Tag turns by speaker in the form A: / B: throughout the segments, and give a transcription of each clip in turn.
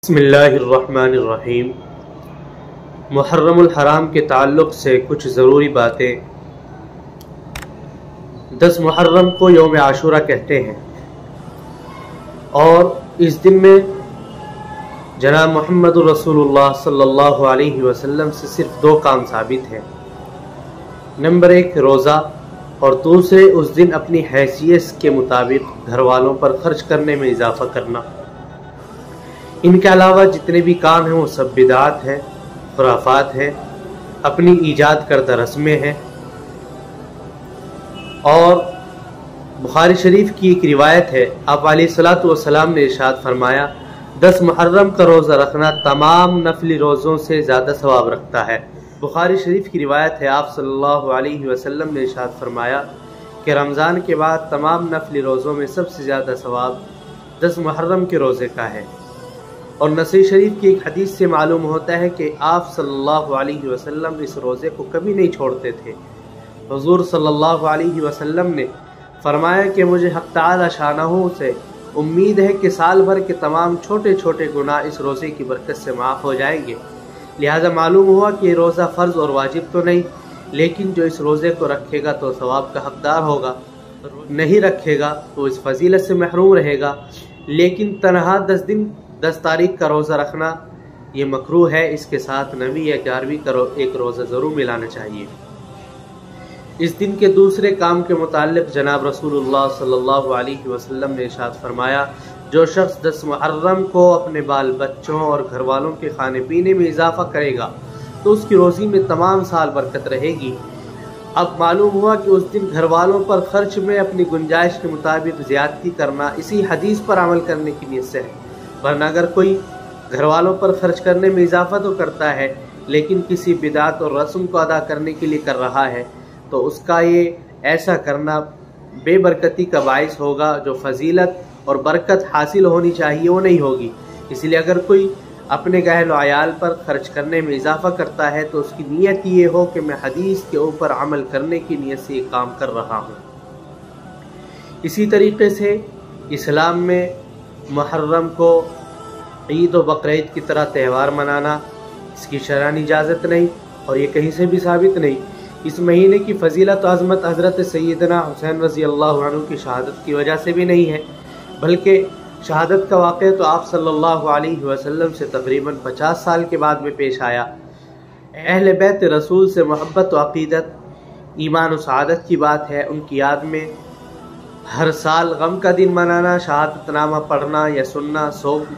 A: بسم اللہ الرحمن الرحیم۔ محرم الحرام کے تعلق سے کچھ ضروری باتیں۔ 10 محرم کو یوم عاشورہ کہتے ہیں اور اس دن میں جناب محمد رسول اللہ صلی اللہ علیہ وسلم سے صرف 2 کام ثابت ہیں۔ نمبر 1 روزہ اور دوسرے اس دن اپنی حیثیت کے مطابق گھر والوں پر خرچ کرنے میں اضافہ کرنا۔ ان کے علاوہ جتنے بھی کام ہیں وہ سب بدعات ہیں، خرافات ہیں، اپنی ایجاد کردہ رسمیں ہیں۔ اور بخاری شریف کی ایک روایت ہے، آپ علیہ الصلوۃ والسلام نے ارشاد فرمایا 10 محرم کا روزہ رکھنا تمام نفلی روزوں سے زیادہ ثواب رکھتا ہے۔ بخاری شریف کی روایت ہے، آپ صلی اللہ علیہ وسلم نے ارشاد فرمایا کہ رمضان کے بعد تمام نفلی روزوں میں سب سے زیادہ ثواب 10 محرم کے روزے کا ہے۔ اور نسائی شریف کی ایک حدیث سے معلوم ہوتا ہے کہ آپ صلی اللہ علیہ وسلم اس روزے کو کبھی نہیں چھوڑتے تھے۔ حضور صلی اللہ علیہ وسلم نے فرمایا کہ مجھے حق تعالی شانہ سے امید ہے کہ سال بھر کے تمام چھوٹے چھوٹے گناہ اس روزے کی برکت سے معاف ہو جائیں گے۔ لہذا معلوم ہوا کہ یہ روزہ فرض اور واجب تو نہیں، لیکن جو اس روزے کو رکھے گا تو ثواب کا حقدار ہوگا، نہیں رکھے گا تو اس فضیلت سے محروم رہے گا۔ لیکن تنہا 10 تاریخ کا روزہ رکھنا یہ مکروہ ہے، اس کے ساتھ 9 یا 11 کا ایک روزہ ضرور ملانا چاہیے۔ اس دن کے دوسرے کام کے متعلق جناب رسول اللہ صلی اللہ علیہ وسلم نے ارشاد فرمایا جو شخص 10 محرم کو اپنے بال بچوں اور گھر والوں کے کھانے پینے میں اضافہ کرے گا تو اس کی روزی میں تمام سال برکت رہے گی۔ اب معلوم ہوا کہ اس دن گھر والوں پر خرچ میں اپنی گنجائش کے مطابق زیادتی کرنا اسی حدیث پر عمل کرنے کی نیت سے ہے، ورنہ اگر کوئی گھر والوں پر خرچ کرنے میں اضافہ تو کرتا ہے لیکن کسی بدعت اور رسم کو ادا کرنے کے لیے کر رہا ہے تو اس کا یہ ایسا کرنا بے برکتی کا باعث ہوگا، جو فضیلت اور برکت حاصل ہونی چاہیے وہ نہیں ہوگی۔ اس لیے اگر کوئی اپنے اہل و عیال پر خرچ کرنے میں اضافہ کرتا ہے تو اس کی نیت یہ ہو کہ میں حدیث کے اوپر عمل کرنے کی نیت سے یہ کام کر رہا ہوں۔ اسی طریقے سے اسلام میں محرم کو عید و بقرعید کی طرح تہوار منانا اس کی شرعی اجازت نہیں اور یہ کہیں سے بھی ثابت نہیں۔ اس مہینے کی فضیلت و عظمت حضرت سیدنا حسین رضی اللہ عنہ کی شہادت کی وجہ سے بھی نہیں ہے، بلکہ شہادت کا واقعہ تو آپ صلی اللہ علیہ وسلم سے تقریباً 50 سال کے بعد میں پیش آیا۔ اہل بیت رسول سے محبت و عقیدت ایمان و سعادت کی بات ہے۔ ان کی یاد میں ہر سال غم کا دن منانا، شہادت نامہ پڑھنا یا سننا، سوگ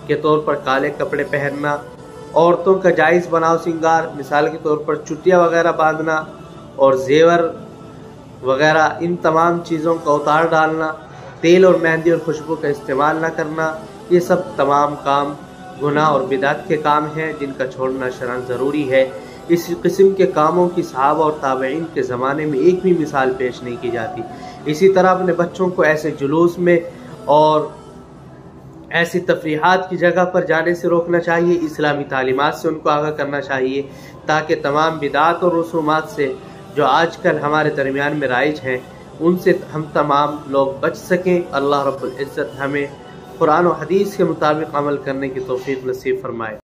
A: کے طور پر کالے کپڑے پہننا، عورتوں کا جائز بناؤ سنگار مثال کے طور پر چٹیاں وغیرہ باندھنا اور زیور وغیرہ، ان تمام چیزوں کا اتار ڈالنا، تیل اور مہندی اور خوشبو کا استعمال نہ کرنا، یہ سب تمام کام گناہ اور بدعت کے کام ہیں جن کا چھوڑنا شرعاً ضروری ہے۔ اس قسم کے کاموں کی صحابہ اور تابعین کے زمانے میں ایک بھی مثال پیش نہیں کی جاتی۔ اسی طرح اپنے بچوں کو ایسے جلوس میں اور ایسی تفریحات کی جگہ پر جانے سے روکنا چاہیے، اسلامی تعلیمات سے ان کو آگاہ کرنا چاہیے تاکہ تمام بدعات اور رسومات سے جو آج کل ہمارے درمیان میں رائج ہیں ان سے ہم تمام لوگ بچ سکیں۔ اللہ رب العزت ہمیں قرآن و حدیث کے مطابق عمل کرنے کی توفیق نصیب فرمائے۔